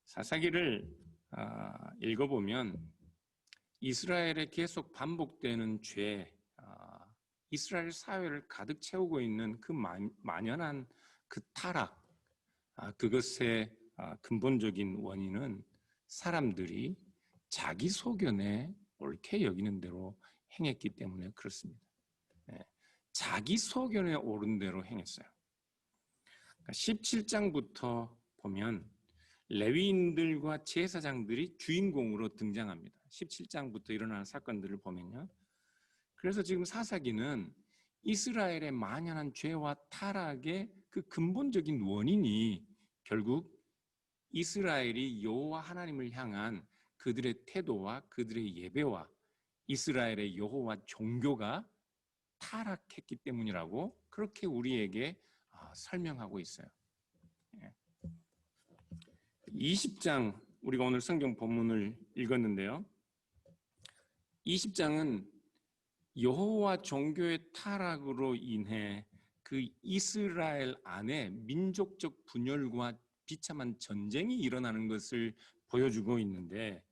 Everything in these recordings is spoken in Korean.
사사기를 읽어보면 이스라엘에 계속 반복되는 죄, 이스라엘 사회를 가득 채우고 있는 그 만연한 그 타락, 그것의 근본적인 원인은 사람들이 자기 소견에 옳게 여기는 대로 행했기 때문에 그렇습니다. 자기 소견에 옳은 대로 행했어요. 17장부터 보면 레위인들과 제사장들이 주인공으로 등장합니다. 17장부터 일어나는 사건들을 보면요. 그래서 지금 사사기는 이스라엘의 만연한 죄와 타락의 그 근본적인 원인이 결국 이스라엘이 여호와 하나님을 향한 그들의 태도와 그들의 예배와 이스라엘의 여호와 종교가 타락했기 때문이라고 그렇게 우리에게 설명하고 있어요. 20장 우리가 오늘 성경 본문을 읽었는데요. 20장은 여호와 종교의 타락으로 인해 그 이스라엘 안에 민족적 분열과 비참한 전쟁이 일어나는 것을 보여주고 있는데,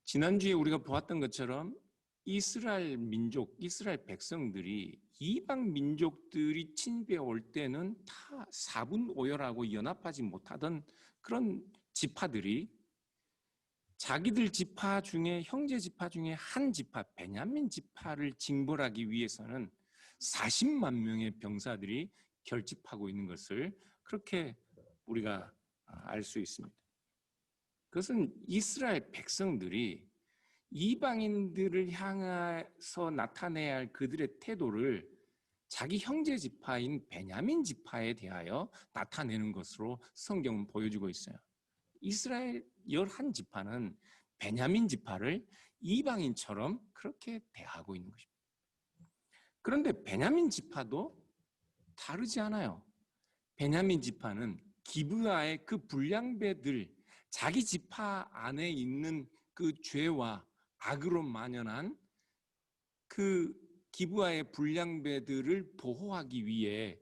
지난주에 우리가 보았던 것처럼 이스라엘 민족, 이스라엘 백성들이 이방 민족들이 침입해 올 때는 다 사분오열하고 연합하지 못하던 그런 지파들이 자기들 지파 중에 형제 지파 중에 한 지파, 베냐민 지파를 징벌하기 위해서는 40만 명의 병사들이 결집하고 있는 것을 그렇게 우리가 알 수 있습니다. 그것은 이스라엘 백성들이 이방인들을 향해서 나타내야 할 그들의 태도를 자기 형제 지파인 베냐민 지파에 대하여 나타내는 것으로 성경은 보여주고 있어요. 이스라엘 11지파는 베냐민 지파를 이방인처럼 그렇게 대하고 있는 것입니다. 그런데 베냐민 지파도 다르지 않아요. 베냐민 지파는 기브아의 그 불량배들, 자기 지파 안에 있는 그 죄와 악으로 만연한 그 기브아의 불량배들을 보호하기 위해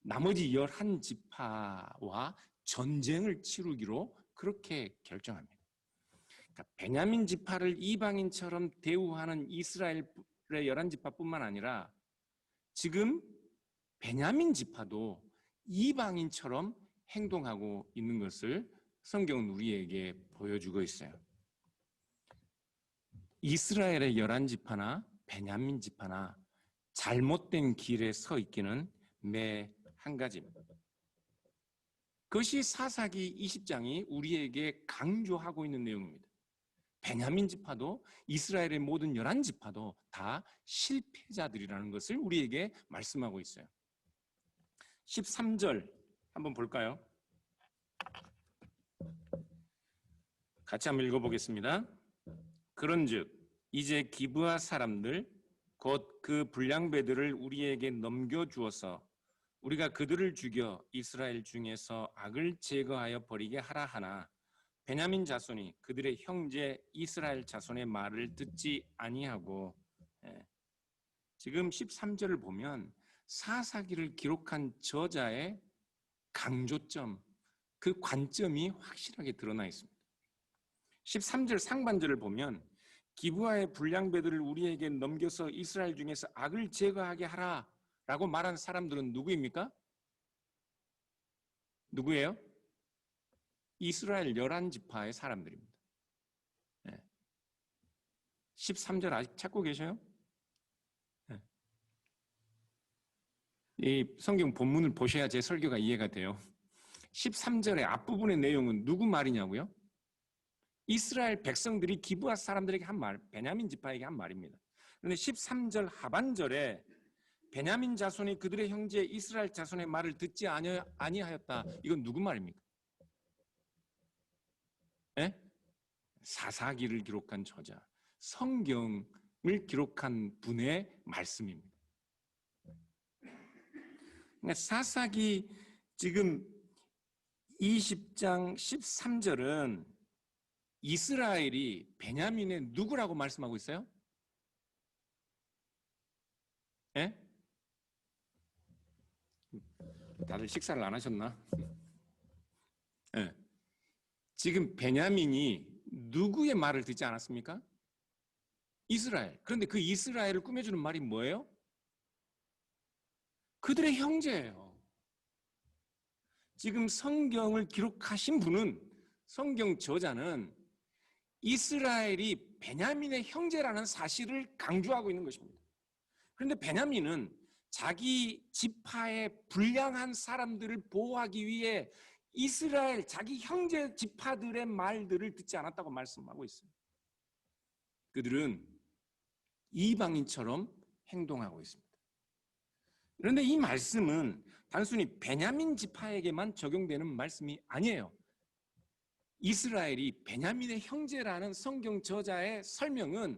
나머지 11지파와 전쟁을 치르기로 그렇게 결정합니다. 그러니까 베냐민 지파를 이방인처럼 대우하는 이스라엘의 11지파뿐만 아니라 지금 베냐민 지파도 이방인처럼 행동하고 있는 것을 성경은 우리에게 보여주고 있어요. 이스라엘의 11지파나 베냐민 지파나 잘못된 길에 서 있기는 매 한 가지입니다. 그것이 사사기 20장이 우리에게 강조하고 있는 내용입니다. 베냐민 지파도 이스라엘의 모든 11지파도 다 실패자들이라는 것을 우리에게 말씀하고 있어요. 13절 한번 볼까요? 같이 한번 읽어보겠습니다. 그런즉 이제 기브아 사람들 곧 그 불량배들을 우리에게 넘겨주어서 우리가 그들을 죽여 이스라엘 중에서 악을 제거하여 버리게 하라 하나 베냐민 자손이 그들의 형제 이스라엘 자손의 말을 듣지 아니하고, 지금 13절을 보면 사사기를 기록한 저자의 강조점, 그 관점이 확실하게 드러나 있습니다. 13절 상반절을 보면 기브아의 불량배들을 우리에게 넘겨서 이스라엘 중에서 악을 제거하게 하라 라고 말한 사람들은 누구입니까? 누구예요? 이스라엘 11지파의 사람들입니다. 13절 아직 찾고 계셔요? 이 성경 본문을 보셔야 제 설교가 이해가 돼요. 13절의 앞부분의 내용은 누구 말이냐고요? 이스라엘 백성들이 기브아 사람들에게 한 말, 베냐민 지파에게 한 말입니다. 그런데 13절 하반절에 베냐민 자손이 그들의 형제 이스라엘 자손의 말을 듣지 아니하였다. 이건 누구 말입니까? 사사기를 기록한 저자, 성경을 기록한 분의 말씀입니다. 그러니까 사사기 지금 20장 13절은 이스라엘이 베냐민의 누구라고 말씀하고 있어요? 예? 다들 식사를 안 하셨나? 예. 지금 베냐민이 누구의 말을 듣지 않았습니까? 이스라엘. 그런데 그 이스라엘을 꾸며주는 말이 뭐예요? 그들의 형제예요. 지금 성경을 기록하신 분은, 성경 저자는 이스라엘이 베냐민의 형제라는 사실을 강조하고 있는 것입니다. 그런데 베냐민은 자기 지파의 불량한 사람들을 보호하기 위해 이스라엘 자기 형제 지파들의 말들을 듣지 않았다고 말씀하고 있습니다. 그들은 이방인처럼 행동하고 있습니다. 그런데 이 말씀은 단순히 베냐민 지파에게만 적용되는 말씀이 아니에요. 이스라엘이 베냐민의 형제라는 성경 저자의 설명은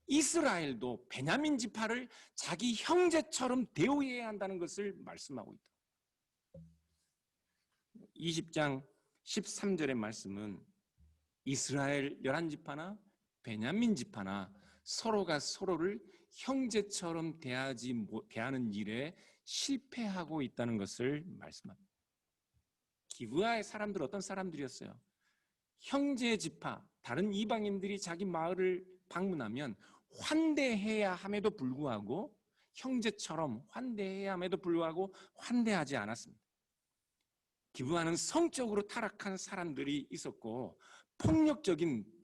이스라엘도 베냐민 지파를 자기 형제처럼 대우해야 한다는 것을 말씀하고 있다. 20장 13절의 말씀은 이스라엘 11지파나 베냐민 지파나 서로가 서로를 형제처럼 대하는 일에 실패하고 있다는 것을 말씀합니다. 기브아의 사람들 어떤 사람들이었어요? 형제 지파, 다른 이방인들이 자기 마을을 방문하면 환대해야 함에도 불구하고 형제처럼 환대해야 함에도 불구하고 환대하지 않았습니다. 기브아는 성적으로 타락한 사람들이 있었고 폭력적인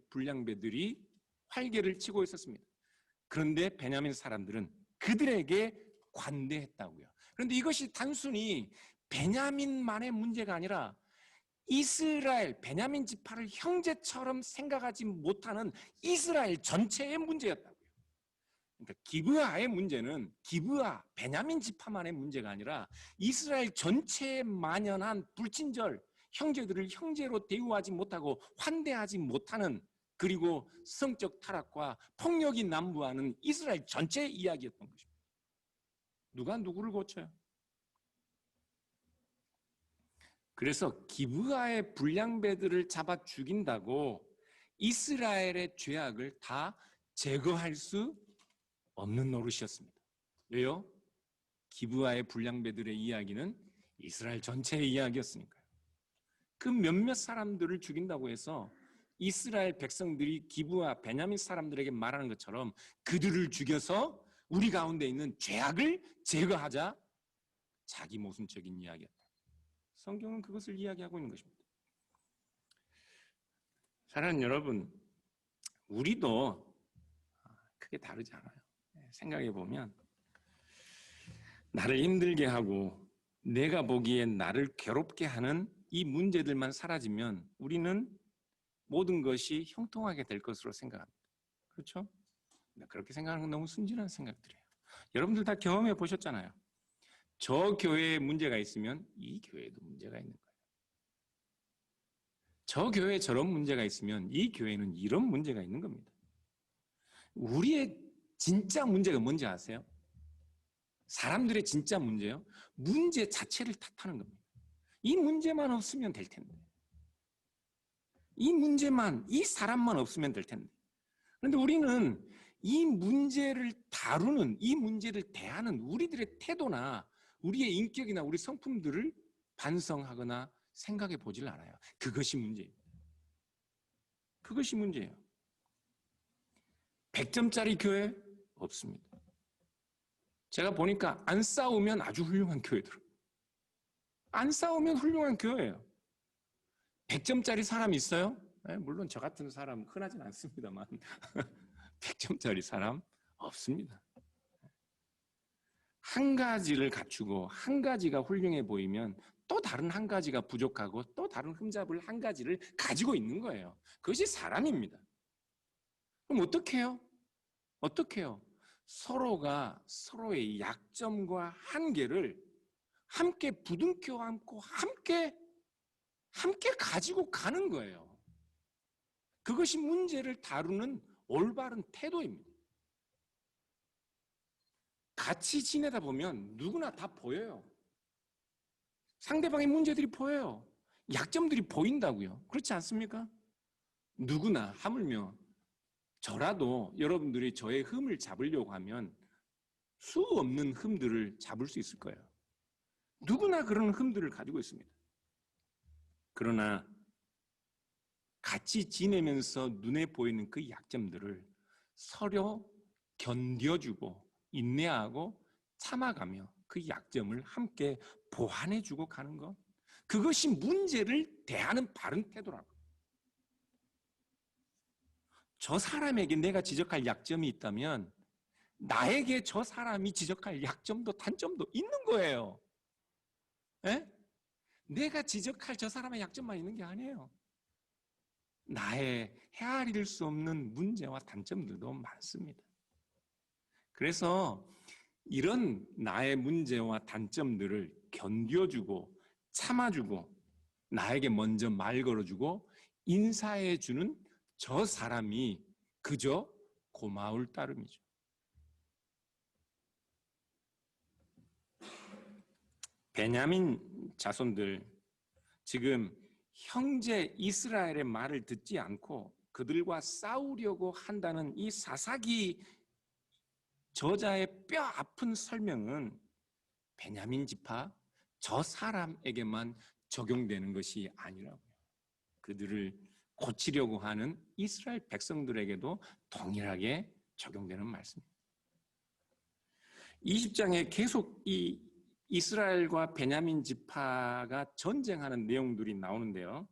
불량배들이 활개를 치고 있었습니다. 그런데 베냐민 사람들은 그들에게 관대했다고요. 그런데 이것이 단순히 베냐민만의 문제가 아니라 이스라엘, 베냐민 지파를 형제처럼 생각하지 못하는 이스라엘 전체의 문제였다고요. 그러니까 기브아의 문제는 기브아, 베냐민 지파만의 문제가 아니라 이스라엘 전체에 만연한 불친절, 형제들을 형제로 대우하지 못하고 환대하지 못하는, 그리고 성적 타락과 폭력이 난무하는 이스라엘 전체의 이야기였던 것입니다. 누가 누구를 고쳐요? 그래서 기브아의 불량배들을 잡아 죽인다고 이스라엘의 죄악을 다 제거할 수 없는 노릇이었습니다. 왜요? 기브아의 불량배들의 이야기는 이스라엘 전체의 이야기였으니까요. 그 몇몇 사람들을 죽인다고 해서 이스라엘 백성들이 기브아 베냐민 사람들에게 말하는 것처럼 그들을 죽여서 우리 가운데 있는 죄악을 제거하자, 자기 모순적인 이야기였다. 성경은 그것을 이야기하고 있는 것입니다. 사랑하는 여러분, 우리도 크게 다르지 않아요. 생각해 보면 나를 힘들게 하고 내가 보기엔 나를 괴롭게 하는 이 문제들만 사라지면 우리는 모든 것이 형통하게 될 것으로 생각합니다. 그렇죠? 그렇게 생각하는 건 너무 순진한 생각들이에요. 여러분들 다 경험해 보셨잖아요. 저 교회에 문제가 있으면 이 교회에도 문제가 있는 거예요. 저 교회에 저런 문제가 있으면 이 교회는 이런 문제가 있는 겁니다. 우리의 진짜 문제가 뭔지 아세요? 사람들의 진짜 문제요? 문제 자체를 탓하는 겁니다. 이 문제만 없으면 될 텐데. 이 문제만, 이 사람만 없으면 될 텐데. 그런데 우리는 이 문제를 다루는, 이 문제를 대하는 우리들의 태도나 우리의 인격이나 우리 성품들을 반성하거나 생각해 보질 않아요. 그것이 문제입니다. 그것이 문제예요. 100점짜리 교회 없습니다. 제가 보니까 안 싸우면 아주 훌륭한 교회들. 안 싸우면 훌륭한 교회예요. 100점짜리 사람 있어요? 네, 물론 저 같은 사람 흔하진 않습니다만 100점짜리 사람 없습니다. 한 가지를 갖추고 한 가지가 훌륭해 보이면 또 다른 한 가지가 부족하고 또 다른 흠잡을 한 가지를 가지고 있는 거예요. 그것이 사람입니다. 그럼 어떻게 해요? 어떻게 해요? 서로가 서로의 약점과 한계를 함께 부둥켜 안고 함께 가지고 가는 거예요. 그것이 문제를 다루는 올바른 태도입니다. 같이 지내다 보면 누구나 다 보여요. 상대방의 문제들이 보여요. 약점들이 보인다고요. 그렇지 않습니까? 누구나 하물며 저라도 여러분들이 저의 흠을 잡으려고 하면 수 없는 흠들을 잡을 수 있을 거예요. 누구나 그런 흠들을 가지고 있습니다. 그러나 같이 지내면서 눈에 보이는 그 약점들을 서로 견뎌주고 인내하고 참아가며 그 약점을 함께 보완해주고 가는 것, 그것이 문제를 대하는 바른 태도라고. 저 사람에게 내가 지적할 약점이 있다면 나에게 저 사람이 지적할 약점도 단점도 있는 거예요. 에? 내가 지적할 저 사람의 약점만 있는 게 아니에요. 나의 헤아릴 수 없는 문제와 단점들도 많습니다. 그래서 이런 나의 문제와 단점들을 견뎌주고 참아주고 나에게 먼저 말 걸어주고 인사해주는 저 사람이 그저 고마울 따름이죠. 베냐민 자손들, 지금 형제 이스라엘의 말을 듣지 않고 그들과 싸우려고 한다는 이 사사기 저자의 뼈 아픈 설명은 베냐민 지파 저 사람에게만 적용되는 것이 아니라고요. 그들을 고치려고 하는 이스라엘 백성들에게도 동일하게 적용되는 말씀입니다. 20장에 계속 이 이스라엘과 베냐민 지파가 전쟁하는 내용들이 나오는데요.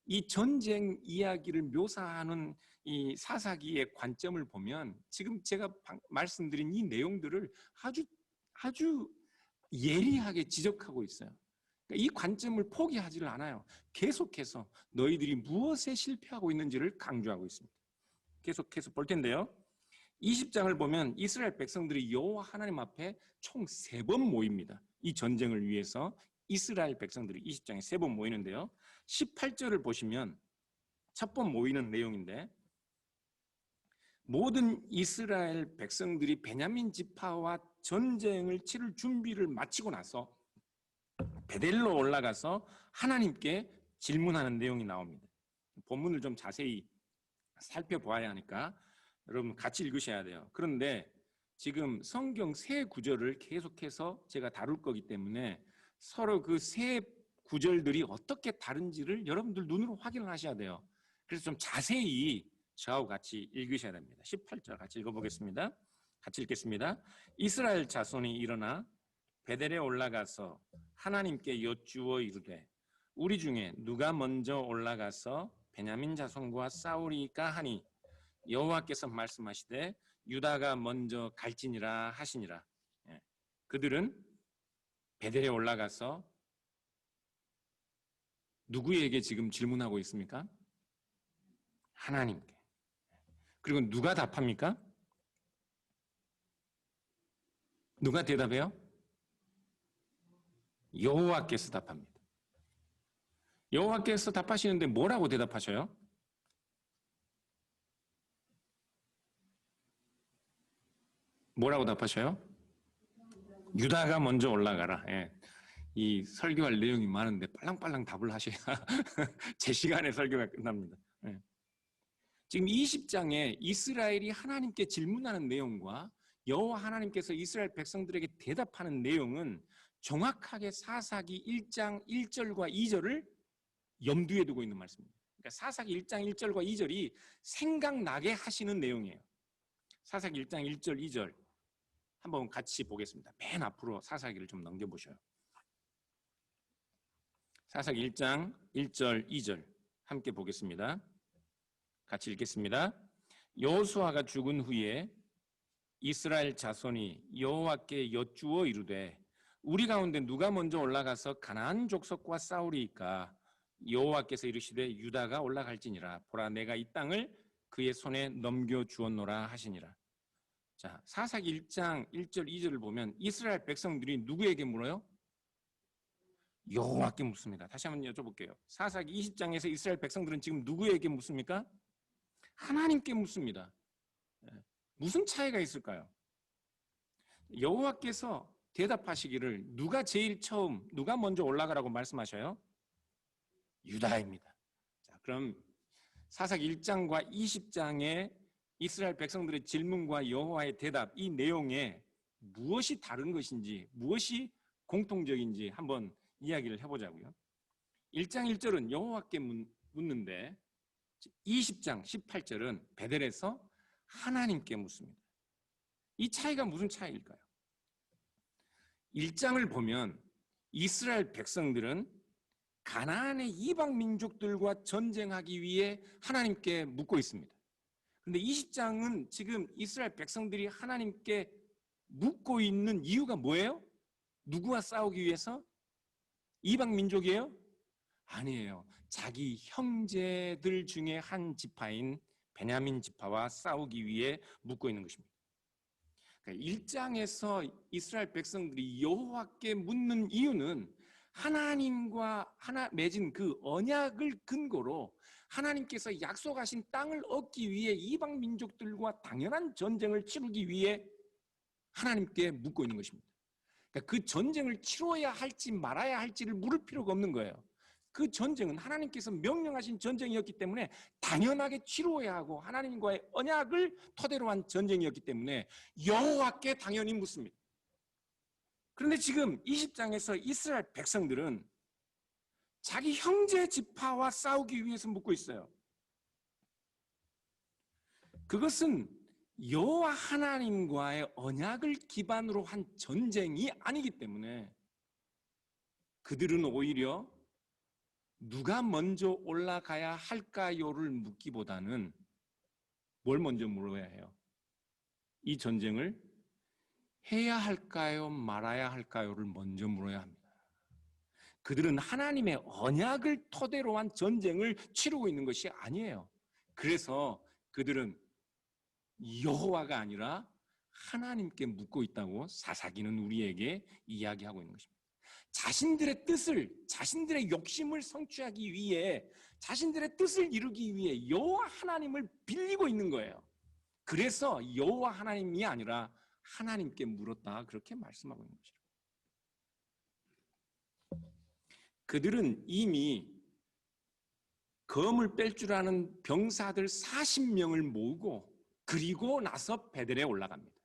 이 전쟁 이야기를 묘사하는 이 사사기의 관점을 보면 지금 제가 말씀드린 이 내용들을 아주 예리하게 지적하고 있어요. 그러니까 이 관점을 포기하지를 않아요. 계속해서 너희들이 무엇에 실패하고 있는지를 강조하고 있습니다. 계속해서 볼 텐데요. 20장을 보면 이스라엘 백성들이 여호와 하나님 앞에 총 3번 모입니다. 이 전쟁을 위해서 이스라엘 백성들이 20장에 3번 모이는데요. 18절을 보시면 첫 번 모이는 내용인데, 모든 이스라엘 백성들이 베냐민 지파와 전쟁을 치를 준비를 마치고 나서 베델로 올라가서 하나님께 질문하는 내용이 나옵니다. 본문을 좀 자세히 살펴보아야 하니까 여러분 같이 읽으셔야 돼요. 그런데 지금 성경 세 구절을 계속해서 제가 다룰 거기 때문에 서로 그 세 구절들이 어떻게 다른지를 여러분들 눈으로 확인을 하셔야 돼요. 그래서 좀 자세히 저하고 같이 읽으셔야 됩니다. 18절 같이 읽어보겠습니다. 같이 읽겠습니다. 이스라엘 자손이 일어나 베델에 올라가서 하나님께 여쭈어 이르되 우리 중에 누가 먼저 올라가서 베냐민 자손과 싸우리까 하니 여호와께서 말씀하시되 유다가 먼저 갈지니라 하시니라. 그들은 베델에 올라가서 누구에게 지금 질문하고 있습니까? 하나님께. 그리고 누가 답합니까? 누가 대답해요? 여호와께서 답합니다. 여호와께서 답하시는데 뭐라고 대답하셔요? 뭐라고 답하셔요? 유다가 먼저 올라가라. 예. 이 설교할 내용이 많은데 빨랑빨랑 답을 하셔야 제 시간에 설교가 끝납니다. 예. 지금 20장에 이스라엘이 하나님께 질문하는 내용과 여호와 하나님께서 이스라엘 백성들에게 대답하는 내용은 정확하게 사사기 1장 1절과 2절을 염두에 두고 있는 말씀입니다. 그러니까 사사기 1장 1절과 2절이 생각나게 하시는 내용이에요. 사사기 1장 1절 2절 한번 같이 보겠습니다. 맨 앞으로 사사기를 좀 넘겨보셔요. 사사기 1장 1절 2절 함께 보겠습니다. 같이 읽겠습니다. 여호수아가 죽은 후에 이스라엘 자손이 여호와께 여쭈어 이르되 우리 가운데 누가 먼저 올라가서 가나안 족속과 싸우리이까? 여호와께서 이르시되 유다가 올라갈지니라. 보라 내가 이 땅을 그의 손에 넘겨주었노라 하시니라. 자, 사사기 1장 1절 2절을 보면 이스라엘 백성들이 누구에게 물어요? 여호와께 묻습니다. 다시 한번 여쭤볼게요. 사사기 20장에서 이스라엘 백성들은 지금 누구에게 묻습니까? 하나님께 묻습니다. 무슨 차이가 있을까요? 여호와께서 대답하시기를 누가 먼저 올라가라고 말씀하셔요? 유다입니다. 자, 그럼 사사기 1장과 20장의 이스라엘 백성들의 질문과 여호와의 대답, 이 내용에 무엇이 다른 것인지, 무엇이 공통적인지 한번 이야기를 해보자고요. 1장 1절은 여호와께 묻는데 20장 18절은 베델에서 하나님께 묻습니다. 이 차이가 무슨 차이일까요? 1장을 보면 이스라엘 백성들은 가나안의 이방 민족들과 전쟁하기 위해 하나님께 묻고 있습니다. 그런데 20장은 지금 이스라엘 백성들이 하나님께 묻고 있는 이유가 뭐예요? 누구와 싸우기 위해서? 이방 민족이에요? 아니에요. 자기 형제들 중에 한 지파인 베냐민 지파와 싸우기 위해 묻고 있는 것입니다. 그러니까 1장에서 이스라엘 백성들이 여호와께 묻는 이유는 하나님과 맺은 그 언약을 근거로 하나님께서 약속하신 땅을 얻기 위해 이방 민족들과 당연한 전쟁을 치르기 위해 하나님께 묻고 있는 것입니다. 그러니까 그 전쟁을 치러야 할지 말아야 할지를 물을 필요가 없는 거예요. 그 전쟁은 하나님께서 명령하신 전쟁이었기 때문에 당연하게 치러야 하고 하나님과의 언약을 토대로 한 전쟁이었기 때문에 여호와께 당연히 묻습니다. 그런데 지금 20장에서 이스라엘 백성들은 자기 형제 지파와 싸우기 위해서 묻고 있어요. 그것은 여호와 하나님과의 언약을 기반으로 한 전쟁이 아니기 때문에 그들은 오히려 누가 먼저 올라가야 할까요를 묻기보다는 뭘 먼저 물어야 해요? 이 전쟁을 해야 할까요? 말아야 할까요?를 먼저 물어야 합니다. 그들은 하나님의 언약을 토대로 한 전쟁을 치르고 있는 것이 아니에요. 그래서 그들은 여호와가 아니라 하나님께 묻고 있다고 사사기는 우리에게 이야기하고 있는 것입니다. 자신들의 뜻을, 자신들의 욕심을 성취하기 위해, 자신들의 뜻을 이루기 위해 여호와 하나님을 빌리고 있는 거예요. 그래서 여호와 하나님이 아니라 하나님께 물었다, 그렇게 말씀하고 있는 것이죠. 그들은 이미 검을 뺄 줄 아는 병사들 40명을 모으고 그리고 나서 베델에 올라갑니다.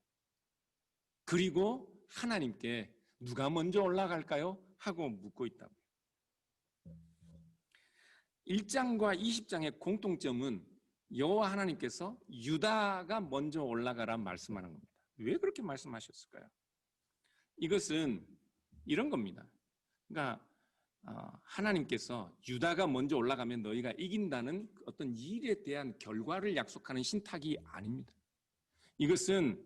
그리고 하나님께 누가 먼저 올라갈까요? 하고 묻고 있다고요. 1장과 20장의 공통점은 여호와 하나님께서 유다가 먼저 올라가라 말씀하는 겁니다. 왜 그렇게 말씀하셨을까요? 이것은 이런 겁니다. 그러니까 하나님께서 유다가 먼저 올라가면 너희가 이긴다는 어떤 일에 대한 결과를 약속하는 신탁이 아닙니다. 이것은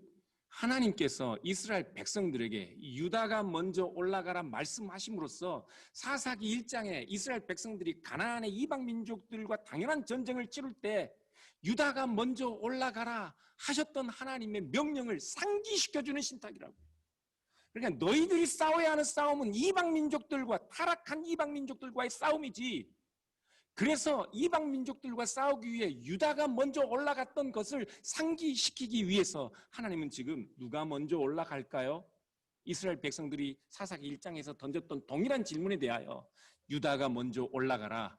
하나님께서 이스라엘 백성들에게 유다가 먼저 올라가라 말씀하심으로써 사사기 1장에 이스라엘 백성들이 가나안의 이방 민족들과 당연한 전쟁을 치를 때 유다가 먼저 올라가라 하셨던 하나님의 명령을 상기시켜주는 신탁이라고요. 그러니까 너희들이 싸워야 하는 싸움은 이방 민족들과 타락한 이방 민족들과의 싸움이지, 그래서 이방 민족들과 싸우기 위해 유다가 먼저 올라갔던 것을 상기시키기 위해서 하나님은 지금 누가 먼저 올라갈까요? 이스라엘 백성들이 사사기 1장에서 던졌던 동일한 질문에 대하여 유다가 먼저 올라가라,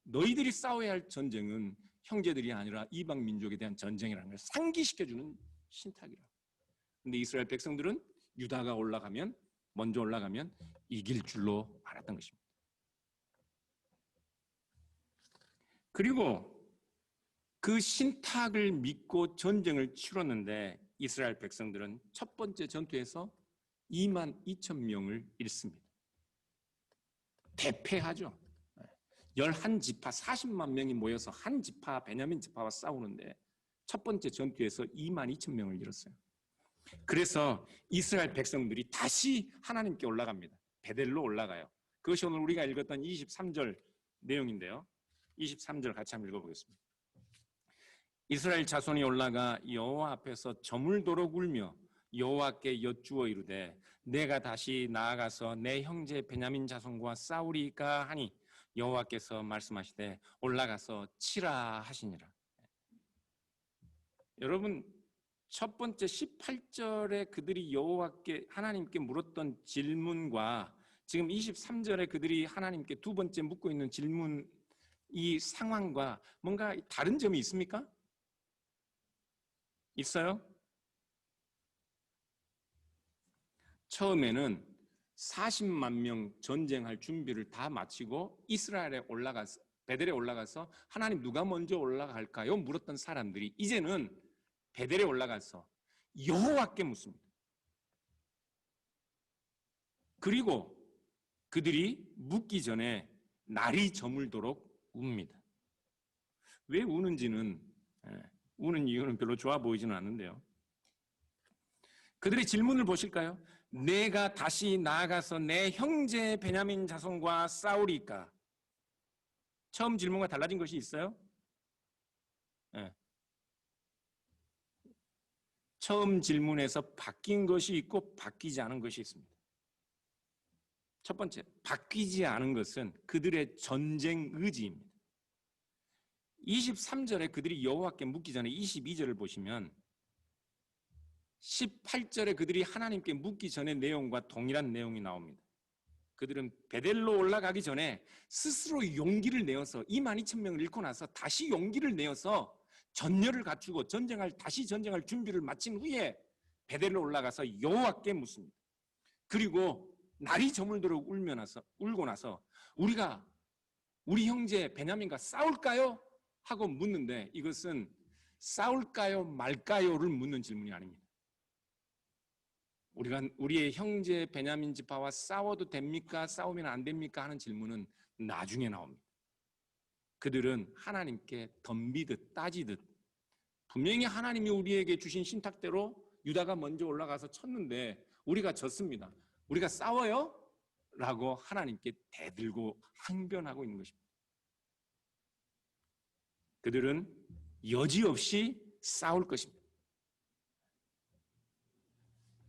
너희들이 싸워야 할 전쟁은 형제들이 아니라 이방 민족에 대한 전쟁이라는 걸 상기시켜주는 신탁이라고. 근데 이스라엘 백성들은 유다가 먼저 올라가면 이길 줄로 알았던 것입니다. 그리고 그 신탁을 믿고 전쟁을 치렀는데 이스라엘 백성들은 첫 번째 전투에서 22,000명을 잃습니다. 대패하죠. 11지파 40만 명이 모여서 한 지파, 베냐민 지파와 싸우는데 첫 번째 전투에서 22,000명을 잃었어요. 그래서 이스라엘 백성들이 다시 하나님께 올라갑니다. 베델로 올라가요. 그것이 오늘 우리가 읽었던 23절 내용인데요. 23절 같이 한번 읽어보겠습니다. 이스라엘 자손이 올라가 여호와 앞에서 저물도록 울며 여호와께 여쭈어 이르되 내가 다시 나아가서 내 형제 베냐민 자손과 싸우리까 하니 여호와께서 말씀하시되 올라가서 치라 하시니라. 여러분, 첫 번째 18절에 그들이 여호와께 하나님께 물었던 질문과 지금 23절에 그들이 하나님께 두 번째 묻고 있는 질문, 이 상황과 뭔가 다른 점이 있습니까? 있어요? 처음에는 40만 명 전쟁할 준비를 다 마치고 이스라엘에 올라가서 베델에 올라가서 하나님 누가 먼저 올라갈까요? 물었던 사람들이 이제는 베델에 올라가서 여호와께 묻습니다. 그리고 그들이 묻기 전에 날이 저물도록 웁니다. 왜 우는지는 우는 이유는 별로 좋아 보이지는 않는데요. 그들의 질문을 보실까요? 내가 다시 나아가서 내 형제 베냐민 자손과 싸우리까? 처음 질문과 달라진 것이 있어요? 네. 처음 질문에서 바뀐 것이 있고 바뀌지 않은 것이 있습니다. 첫 번째, 바뀌지 않은 것은 그들의 전쟁 의지입니다. 23절에 그들이 여호와께 묻기 전에 22절을 보시면 18절에 그들이 하나님께 묻기 전의 내용과 동일한 내용이 나옵니다. 그들은 베델로 올라가기 전에 스스로 용기를 내어서 22,000명을 잃고 나서 다시 용기를 내어서 전열을 갖추고 다시 전쟁할 준비를 마친 후에 베델로 올라가서 여호와께 묻습니다. 그리고 날이 저물도록 울고 나서 우리가 우리 형제 베냐민과 싸울까요? 하고 묻는데 이것은 싸울까요 말까요를 묻는 질문이 아닙니다. 우리의 형제 베냐민 지파와 싸워도 됩니까? 싸우면 안 됩니까? 하는 질문은 나중에 나옵니다. 그들은 하나님께 덤비듯 따지듯 분명히 하나님이 우리에게 주신 신탁대로 유다가 먼저 올라가서 쳤는데 우리가 졌습니다. 우리가 싸워요? 라고 하나님께 대들고 항변하고 있는 것입니다. 그들은 여지없이 싸울 것입니다.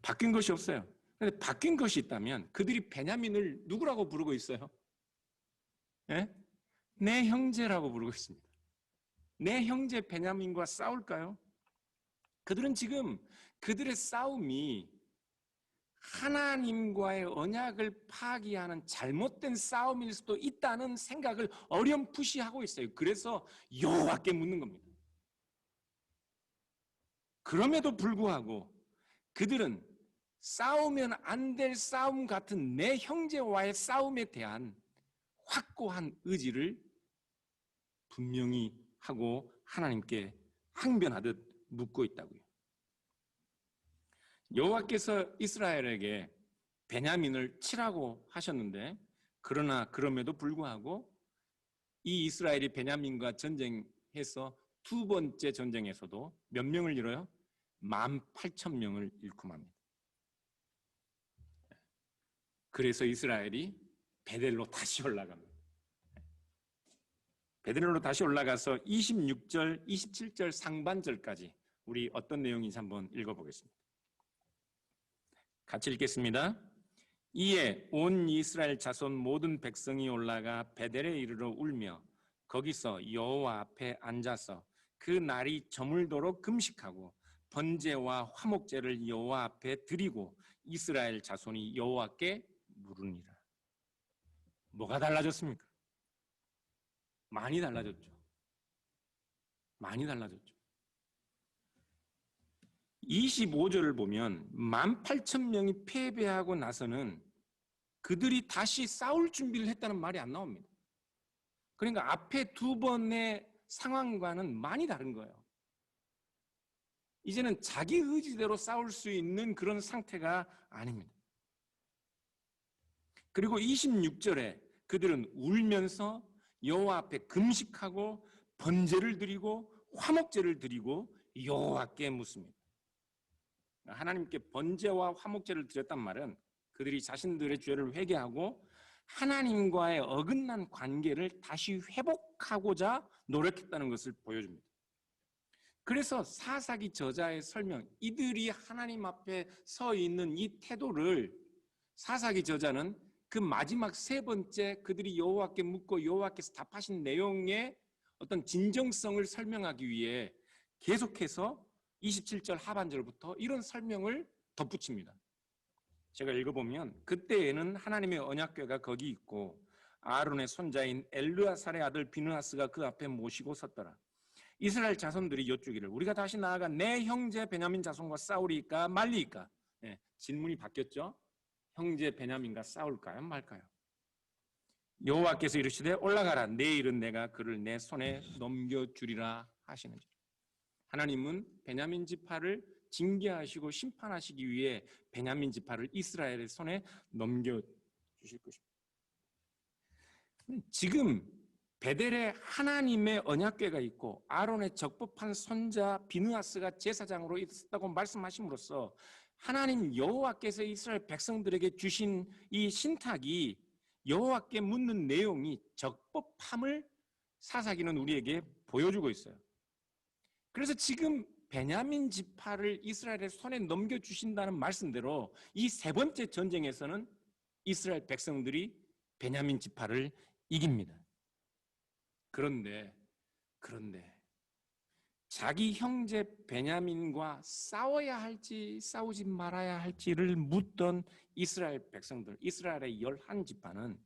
바뀐 것이 없어요. 그런데 바뀐 것이 있다면 그들이 베냐민을 누구라고 부르고 있어요? 네? 내 형제라고 부르고 있습니다. 내 형제 베냐민과 싸울까요? 그들은 지금 그들의 싸움이 하나님과의 언약을 파기하는 잘못된 싸움일 수도 있다는 생각을 어렴풋이 하고 있어요. 그래서 여호와께 묻는 겁니다. 그럼에도 불구하고 그들은 싸우면 안 될 싸움 같은 내 형제와의 싸움에 대한 확고한 의지를 분명히 하고 하나님께 항변하듯 묻고 있다고요. 여호와께서 이스라엘에게 베냐민을 치라고 하셨는데 그럼에도 불구하고 이 이스라엘이 베냐민과 전쟁해서 두 번째 전쟁에서도 몇 명을 잃어요? 18,000명을 잃고 맙니다. 그래서 이스라엘이 베델로 다시 올라갑니다. 베델로 다시 올라가서 26절, 27절 상반절까지 우리 어떤 내용인지 한번 읽어보겠습니다. 같이 읽겠습니다. 이에 온 이스라엘 자손 모든 백성이 올라가 베델에 이르러 울며 거기서 여호와 앞에 앉아서 그 날이 저물도록 금식하고 번제와 화목제를 여호와 앞에 드리고 이스라엘 자손이 여호와께 물으니라. 뭐가 달라졌습니까? 많이 달라졌죠. 많이 달라졌죠. 25절을 보면 18,000명이 패배하고 나서는 그들이 다시 싸울 준비를 했다는 말이 안 나옵니다. 그러니까 앞에 두 번의 상황과는 많이 다른 거예요. 이제는 자기 의지대로 싸울 수 있는 그런 상태가 아닙니다. 그리고 26절에 그들은 울면서 여호와 앞에 금식하고 번제를 드리고 화목제를 드리고 여호와께 묻습니다. 하나님께 번제와 화목제를 드렸단 말은 그들이 자신들의 죄를 회개하고 하나님과의 어긋난 관계를 다시 회복하고자 노력했다는 것을 보여줍니다. 그래서 사사기 저자의 설명, 이들이 하나님 앞에 서 있는 이 태도를 사사기 저자는 그 마지막 세 번째 그들이 여호와께 묻고 여호와께서 답하신 내용의 어떤 진정성을 설명하기 위해 계속해서 27절 하반절부터 이런 설명을 덧붙입니다. 제가 읽어보면 그때에는 하나님의 언약궤가 거기 있고 아론의 손자인 엘르아살의 아들 비느하스가 그 앞에 모시고 섰더라. 이스라엘 자손들이 여쭈기를 우리가 다시 나아가 내 형제 베냐민 자손과 싸우리까 말리까? 질문이 바뀌었죠. 형제 베냐민과 싸울까요 말까요? 여호와께서 이르시되 올라가라. 내일은 내가 그를 내 손에 넘겨주리라 하시는지. 하나님은 베냐민 지파를 징계하시고 심판하시기 위해 베냐민 지파를 이스라엘의 손에 넘겨주실 것입니다. 지금 베델에 하나님의 언약궤가 있고 아론의 적법한 손자 비느하스가 제사장으로 있었다고 말씀하심으로써 하나님 여호와께서 이스라엘 백성들에게 주신 이 신탁이 여호와께 묻는 내용이 적법함을 사사기는 우리에게 보여주고 있어요. 그래서 지금 베냐민 지파를 이스라엘의 손에 넘겨주신다는 말씀대로 이 세 번째 전쟁에서는 이스라엘 백성들이 베냐민 지파를 이깁니다. 그런데 자기 형제 베냐민과 싸워야 할지 싸우지 말아야 할지를 묻던 이스라엘 백성들, 이스라엘의 11지파는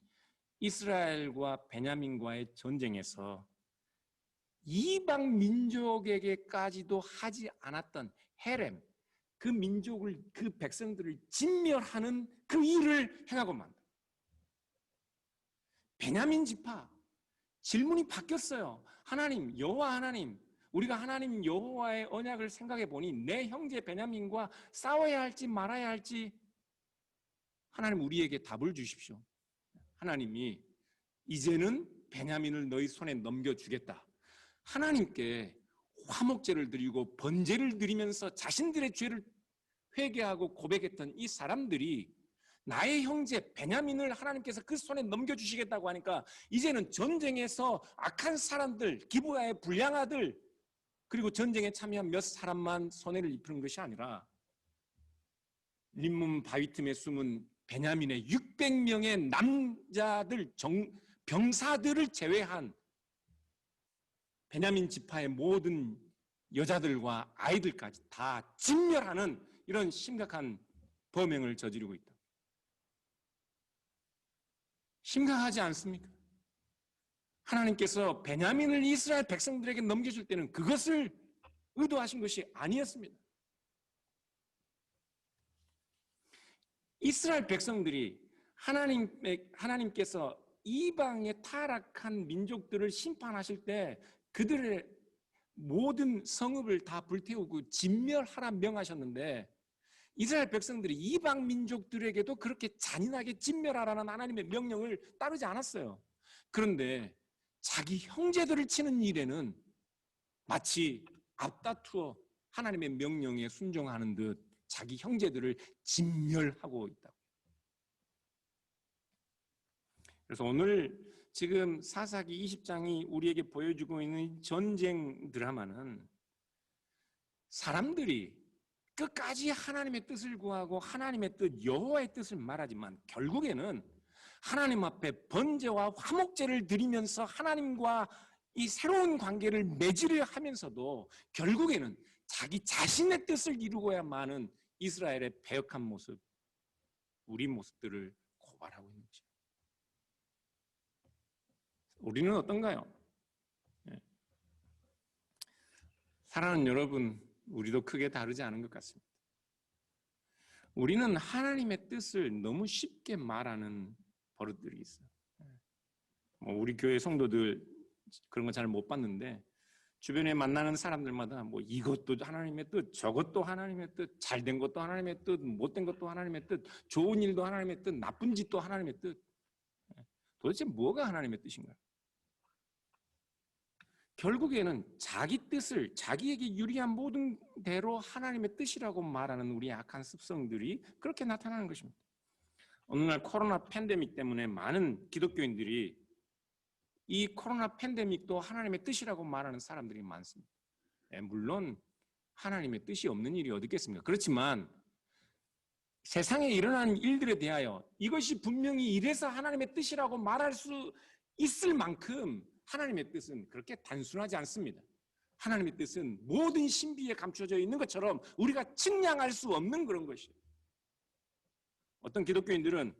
이스라엘과 베냐민과의 전쟁에서 이방 민족에게까지도 하지 않았던 헤렘, 그 민족을, 그 백성들을 진멸하는 그 일을 행하고 만다. 베냐민 지파 질문이 바뀌었어요. 하나님, 여호와 하나님, 우리가 하나님 여호와의 언약을 생각해 보니 내 형제 베냐민과 싸워야 할지 말아야 할지 하나님 우리에게 답을 주십시오. 하나님이 이제는 베냐민을 너희 손에 넘겨주겠다. 하나님께 화목제를 드리고 번제를 드리면서 자신들의 죄를 회개하고 고백했던 이 사람들이 나의 형제 베냐민을 하나님께서 그 손에 넘겨주시겠다고 하니까 이제는 전쟁에서 악한 사람들, 기브야의 불량아들, 그리고 전쟁에 참여한 몇 사람만 손해를 입히는 것이 아니라 림문 바위 틈에 숨은 베냐민의 600명의 남자들, 병사들을 제외한 베냐민 지파의 모든 여자들과 아이들까지 다 진멸하는 이런 심각한 범행을 저지르고 있다. 심각하지 않습니까? 하나님께서 베냐민을 이스라엘 백성들에게 넘겨줄 때는 그것을 의도하신 것이 아니었습니다. 이스라엘 백성들이 하나님께서 이방의 타락한 민족들을 심판하실 때 그들의 모든 성읍을 다 불태우고 진멸하라 명하셨는데 이스라엘 백성들이 이방 민족들에게도 그렇게 잔인하게 진멸하라는 하나님의 명령을 따르지 않았어요. 그런데 자기 형제들을 치는 일에는 마치 앞다투어 하나님의 명령에 순종하는 듯 자기 형제들을 진멸하고 있다고. 그래서 오늘 지금 사사기 20장이 우리에게 보여주고 있는 전쟁 드라마는 사람들이 끝까지 하나님의 뜻을 구하고 하나님의 뜻, 여호와의 뜻을 말하지만 결국에는 하나님 앞에 번제와 화목제를 드리면서 하나님과 이 새로운 관계를 맺으려 하면서도 결국에는 자기 자신의 뜻을 이루고야 마는 이스라엘의 배역한 모습, 우리 모습들을 고발하고 있는 거죠. 우리는 어떤가요? 사랑하는 여러분, 우리도 크게 다르지 않은 것 같습니다. 우리는 하나님의 뜻을 너무 쉽게 말하는 버릇들이 있어요. 우리 교회 성도들 그런 거 잘 못 봤는데 주변에 만나는 사람들마다 뭐 이것도 하나님의 뜻, 저것도 하나님의 뜻, 잘된 것도 하나님의 뜻, 못된 것도 하나님의 뜻, 좋은 일도 하나님의 뜻, 나쁜 짓도 하나님의 뜻. 도대체 뭐가 하나님의 뜻인가요? 결국에는 자기 뜻을 자기에게 유리한 모든 대로 하나님의 뜻이라고 말하는 우리 악한 습성들이 그렇게 나타나는 것입니다. 어느 날 코로나 팬데믹 때문에 많은 기독교인들이 이 코로나 팬데믹도 하나님의 뜻이라고 말하는 사람들이 많습니다. 물론 하나님의 뜻이 없는 일이 어디 있겠습니까? 그렇지만 세상에 일어나는 일들에 대하여 이것이 분명히 이래서 하나님의 뜻이라고 말할 수 있을 만큼 하나님의 뜻은 그렇게 단순하지 않습니다. 하나님의 뜻은 모든 신비에 감춰져 있는 것처럼 우리가 측량할 수 없는 그런 것이에요. 어떤 기독교인들은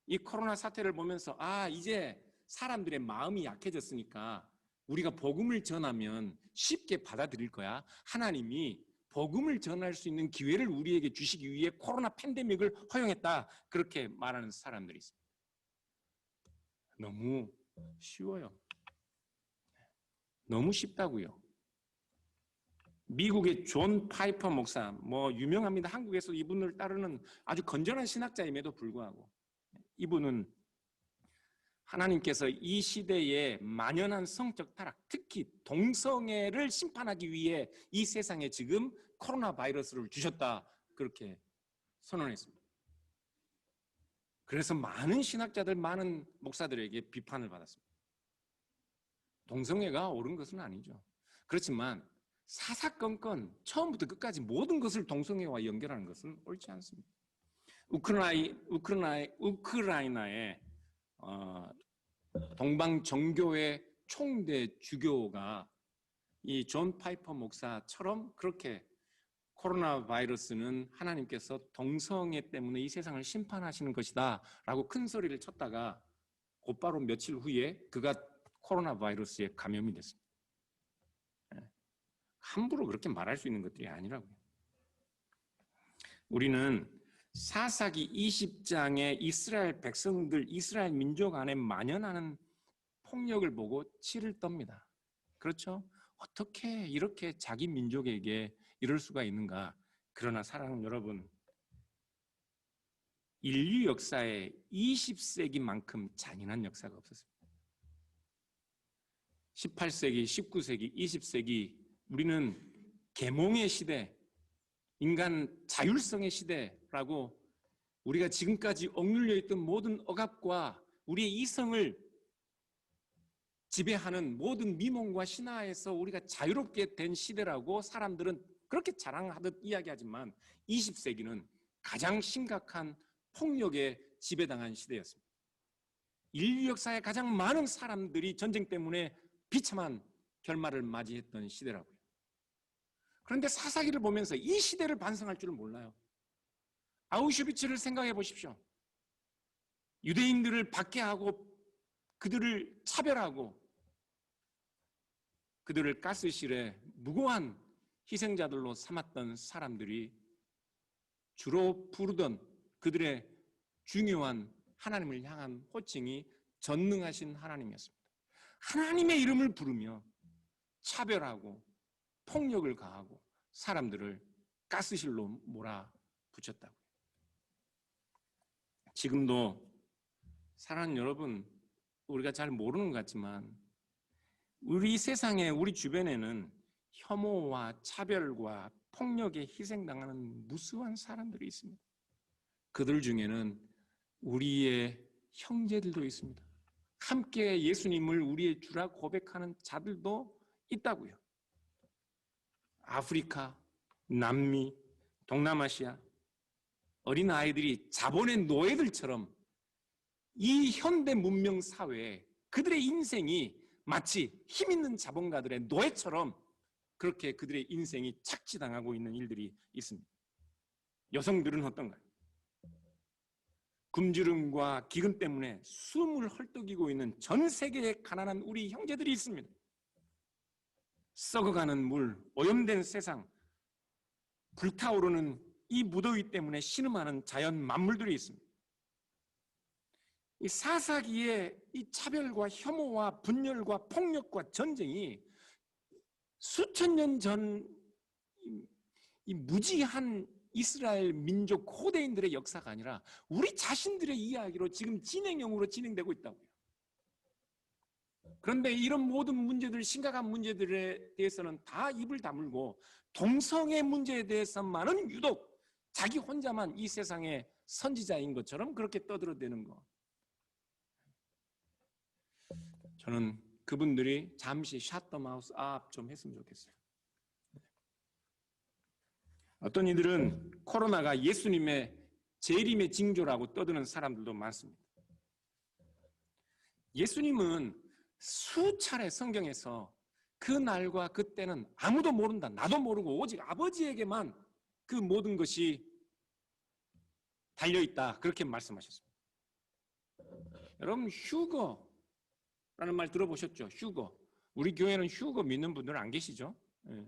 이 코로나 사태를 보면서 이제 사람들의 마음이 약해졌으니까 우리가 복음을 전하면 쉽게 받아들일 거야. 하나님이 복음을 전할 수 있는 기회를 우리에게 주시기 위해 코로나 팬데믹을 허용했다. 그렇게 말하는 사람들이 있습니다. 너무 쉬워요. 너무 쉽다고요. 미국의 존 파이퍼 목사, 유명합니다. 한국에서 이분을 따르는 아주 건전한 신학자임에도 불구하고 이분은 하나님께서 이 시대에 만연한 성적 타락, 특히 동성애를 심판하기 위해 이 세상에 지금 코로나 바이러스를 주셨다. 그렇게 선언했습니다. 그래서 많은 신학자들, 많은 목사들에게 비판을 받았습니다. 동성애가 옳은 것은 아니죠. 그렇지만 사사건건 처음부터 끝까지 모든 것을 동성애와 연결하는 것은 옳지 않습니다. 우크라이나의 동방 정교회 총대 주교가 이 존 파이퍼 목사처럼 그렇게 코로나 바이러스는 하나님께서 동성애 때문에 이 세상을 심판하시는 것이다 라고 큰 소리를 쳤다가 곧바로 며칠 후에 그가 코로나 바이러스에 감염이 됐습니다. 함부로 그렇게 말할 수 있는 것들이 아니라고요. 우리는 사사기 20장의 이스라엘 백성들, 이스라엘 민족 안에 만연하는 폭력을 보고 치를 떱니다. 그렇죠? 어떻게 이렇게 자기 민족에게 이럴 수가 있는가? 그러나 사랑하는 여러분, 인류 역사에 20세기만큼 잔인한 역사가 없었습니다. 18세기, 19세기, 20세기 우리는 계몽의 시대, 인간 자율성의 시대라고 우리가 지금까지 억눌려 있던 모든 억압과 우리의 이성을 지배하는 모든 미몽과 신화에서 우리가 자유롭게 된 시대라고 사람들은 그렇게 자랑하듯 이야기하지만 20세기는 가장 심각한 폭력에 지배당한 시대였습니다. 인류 역사에 가장 많은 사람들이 전쟁 때문에 비참한 결말을 맞이했던 시대라고요. 그런데 사사기를 보면서 이 시대를 반성할 줄은 몰라요. 아우슈비츠를 생각해 보십시오. 유대인들을 박해하고 그들을 차별하고 그들을 가스실에 무고한 희생자들로 삼았던 사람들이 주로 부르던 그들의 중요한 하나님을 향한 호칭이 전능하신 하나님이었습니다. 하나님의 이름을 부르며 차별하고 폭력을 가하고 사람들을 가스실로 몰아붙였다고요. 지금도 사랑하는 여러분, 우리가 잘 모르는 것 같지만 우리 세상에, 우리 주변에는 혐오와 차별과 폭력에 희생당하는 무수한 사람들이 있습니다. 그들 중에는 우리의 형제들도 있습니다. 함께 예수님을 우리의 주라 고백하는 자들도 있다고요. 아프리카, 남미, 동남아시아 어린 아이들이 자본의 노예들처럼 이 현대 문명 사회에 그들의 인생이 마치 힘있는 자본가들의 노예처럼 그렇게 그들의 인생이 착취당하고 있는 일들이 있습니다. 여성들은 어떤가요? 굶주림과 기근 때문에 숨을 헐떡이고 있는 전 세계의 가난한 우리 형제들이 있습니다. 썩어가는 물, 오염된 세상, 불타오르는 이 무더위 때문에 신음하는 자연 만물들이 있습니다. 이 사사기의 이 차별과 혐오와 분열과 폭력과 전쟁이 수천 년 전 이 무지한 이스라엘 민족 호대인들의 역사가 아니라 우리 자신들의 이야기로 지금 진행형으로 진행되고 있다고요. 그런데 이런 모든 문제들, 심각한 문제들에 대해서는 다 입을 다물고 동성애 문제에 대해서만은 유독 자기 혼자만 이 세상의 선지자인 것처럼 그렇게 떠들어대는 거. 저는 그분들이 잠시 shut the mouth up 좀 했으면 좋겠어요. 어떤 이들은 코로나가 예수님의 재림의 징조라고 떠드는 사람들도 많습니다. 예수님은 수차례 성경에서 그 날과 그때는 아무도 모른다, 나도 모르고 오직 아버지에게만 그 모든 것이 달려있다, 그렇게 말씀하셨습니다. 여러분 휴거라는 말 들어보셨죠? 휴거. 우리 교회는 휴거 믿는 분들은 안 계시죠? 예.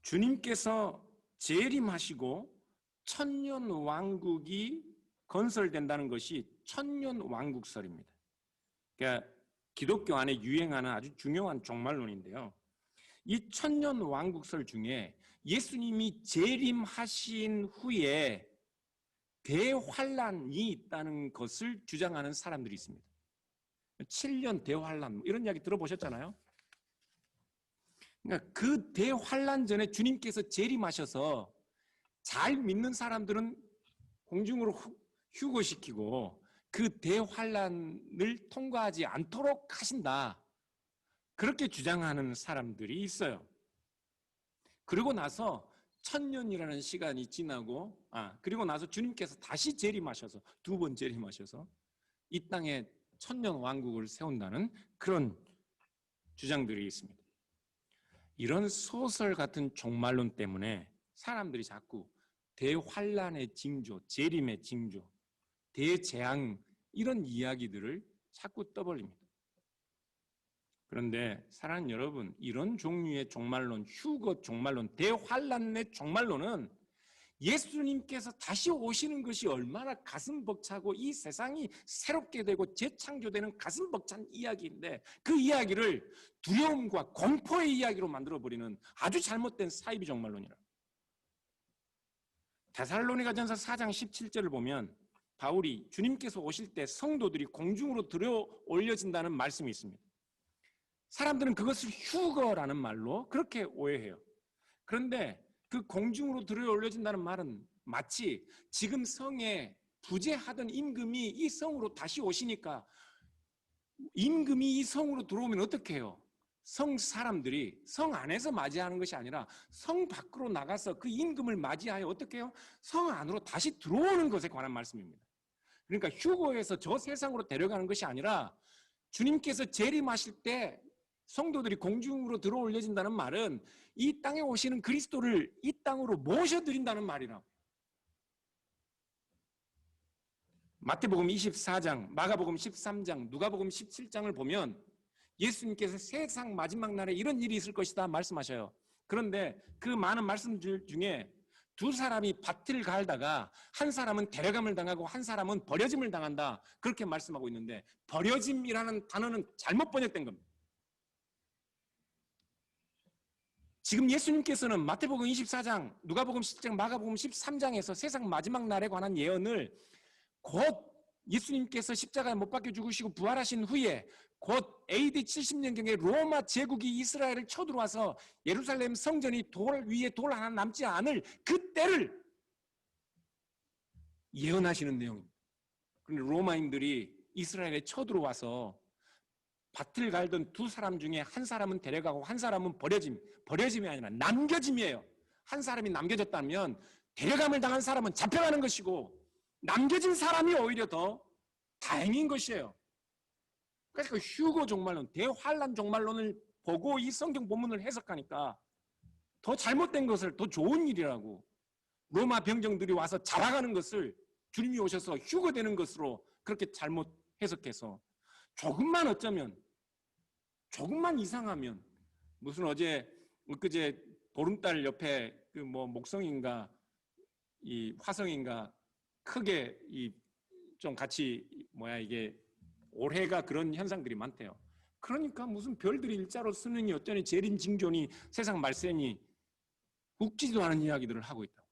주님께서 재림하시고 천년 왕국이 건설된다는 것이 천년 왕국설입니다. 그러니까 기독교 안에 유행하는 아주 중요한 종말론인데요. 이 천년 왕국설 중에 예수님이 재림하신 후에 대환란이 있다는 것을 주장하는 사람들이 있습니다. 7년 대환란 이런 이야기 들어보셨잖아요. 그러니까 그 대환란 전에 주님께서 재림하셔서 잘 믿는 사람들은 공중으로 휴거시키고 그 대환란을 통과하지 않도록 하신다. 그렇게 주장하는 사람들이 있어요. 그리고 나서 천년이라는 시간이 지나고 그리고 나서 주님께서 다시 재림하셔서 두 번 재림하셔서 이 땅에 천년 왕국을 세운다는 그런 주장들이 있습니다. 이런 소설 같은 종말론 때문에 사람들이 자꾸 대환란의 징조, 재림의 징조, 대재앙 이런 이야기들을 자꾸 떠벌립니다. 그런데 사랑하는 여러분, 이런 종류의 종말론, 휴거 종말론, 대환란의 종말론은 예수님께서 다시 오시는 것이 얼마나 가슴 벅차고 이 세상이 새롭게 되고 재창조되는 가슴 벅찬 이야기인데 그 이야기를 두려움과 공포의 이야기로 만들어버리는 아주 잘못된 사이비 종말론이라. 데살로니가전서 4장 17절을 보면 바울이 주님께서 오실 때 성도들이 공중으로 들어 올려진다는 말씀이 있습니다. 사람들은 그것을 휴거라는 말로 그렇게 오해해요. 그런데 그 공중으로 들어 올려진다는 말은 마치 지금 성에 부재하던 임금이 이 성으로 다시 오시니까 임금이 이 성으로 들어오면 어떻게 해요? 성 사람들이 성 안에서 맞이하는 것이 아니라 성 밖으로 나가서 그 임금을 맞이하여 어떻게 해요? 성 안으로 다시 들어오는 것에 관한 말씀입니다. 그러니까 휴거에서 저 세상으로 데려가는 것이 아니라 주님께서 재림하실 때 성도들이 공중으로 들어 올려진다는 말은 이 땅에 오시는 그리스도를 이 땅으로 모셔드린다는 말이라고. 마태복음 24장, 마가복음 13장, 누가복음 17장을 보면 예수님께서 세상 마지막 날에 이런 일이 있을 것이다 말씀하셔요. 그런데 그 많은 말씀들 중에 두 사람이 밭을 갈다가 한 사람은 데려감을 당하고 한 사람은 버려짐을 당한다 그렇게 말씀하고 있는데 버려짐이라는 단어는 잘못 번역된 겁니다. 지금 예수님께서는 마태복음 24장, 누가복음 10장, 마가복음 13장에서 세상 마지막 날에 관한 예언을 곧 예수님께서 십자가에 못 박혀 죽으시고 부활하신 후에 곧 AD 70년경에 로마 제국이 이스라엘을 쳐들어와서 예루살렘 성전이 돌 위에 돌 하나 남지 않을 그때를 예언하시는 내용입니다. 그런데 로마인들이 이스라엘에 쳐들어와서 밭을 갈던 두 사람 중에 한 사람은 데려가고 한 사람은 버려짐이 아니라 남겨짐이에요. 한 사람이 남겨졌다면 데려감을 당한 사람은 잡혀가는 것이고 남겨진 사람이 오히려 더 다행인 것이에요. 그러니까 휴거 종말론, 대환란 종말론을 보고 이 성경 본문을 해석하니까 더 잘못된 것을 더 좋은 일이라고 로마 병정들이 와서 잡아가는 것을 주님이 오셔서 휴거되는 것으로 그렇게 잘못 해석해서 조금만 어쩌면 조금만 이상하면 무슨 엊그제 보름달 옆에 그 뭐 목성인가 이 화성인가 크게 이 좀 같이 이게 올해가 그런 현상들이 많대요. 그러니까 무슨 별들이 일자로 쓰느니 어쩌니 재림 징조니 세상 말세니 웃지도 않은 이야기들을 하고 있다고.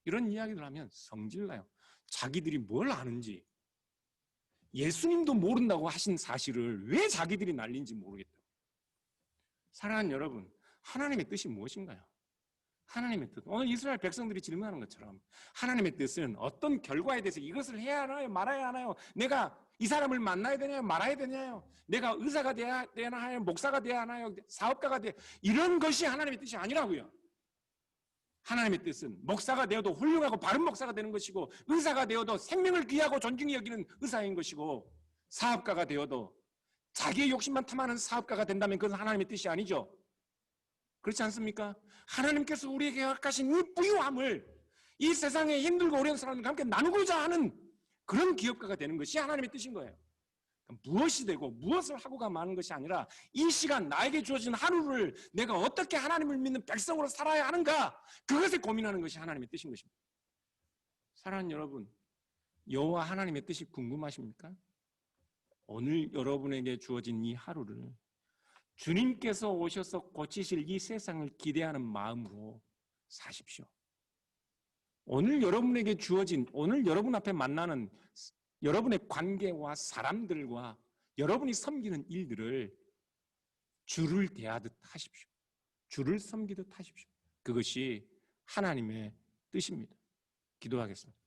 이런 이야기를 하면 성질나요. 자기들이 뭘 아는지 예수님도 모른다고 하신 사실을 왜 자기들이 날린지 모르겠다고. 사랑하는 여러분, 하나님의 뜻이 무엇인가요? 하나님의 뜻. 오늘 이스라엘 백성들이 질문하는 것처럼 하나님의 뜻은 어떤 결과에 대해서 이것을 해야 하나요? 말아야 하나요? 내가 이 사람을 만나야 되나요? 말아야 되나요? 내가 의사가 돼야 하나요? 목사가 돼야 하나요? 사업가가 돼야 이런 것이 하나님의 뜻이 아니라고요. 하나님의 뜻은 목사가 되어도 훌륭하고 바른 목사가 되는 것이고 의사가 되어도 생명을 귀하고 존중히 여기는 의사인 것이고 사업가가 되어도 자기의 욕심만 탐하는 사업가가 된다면 그것은 하나님의 뜻이 아니죠. 그렇지 않습니까? 하나님께서 우리에게 허락하신 이 부유함을 이 세상에 힘들고 어려운 사람들과 함께 나누고자 하는 그런 기업가가 되는 것이 하나님의 뜻인 거예요. 무엇이 되고 무엇을 하고가 마는 것이 아니라 이 시간 나에게 주어진 하루를 내가 어떻게 하나님을 믿는 백성으로 살아야 하는가, 그것에 고민하는 것이 하나님의 뜻인 것입니다. 사랑하는 여러분, 여호와 하나님의 뜻이 궁금하십니까? 오늘 여러분에게 주어진 이 하루를 주님께서 오셔서 고치실 이 세상을 기대하는 마음으로 사십시오. 오늘 여러분에게 주어진, 오늘 여러분 앞에 만나는 여러분의 관계와 사람들과 여러분이 섬기는 일들을 주를 대하듯 하십시오. 주를 섬기듯 하십시오. 그것이 하나님의 뜻입니다. 기도하겠습니다.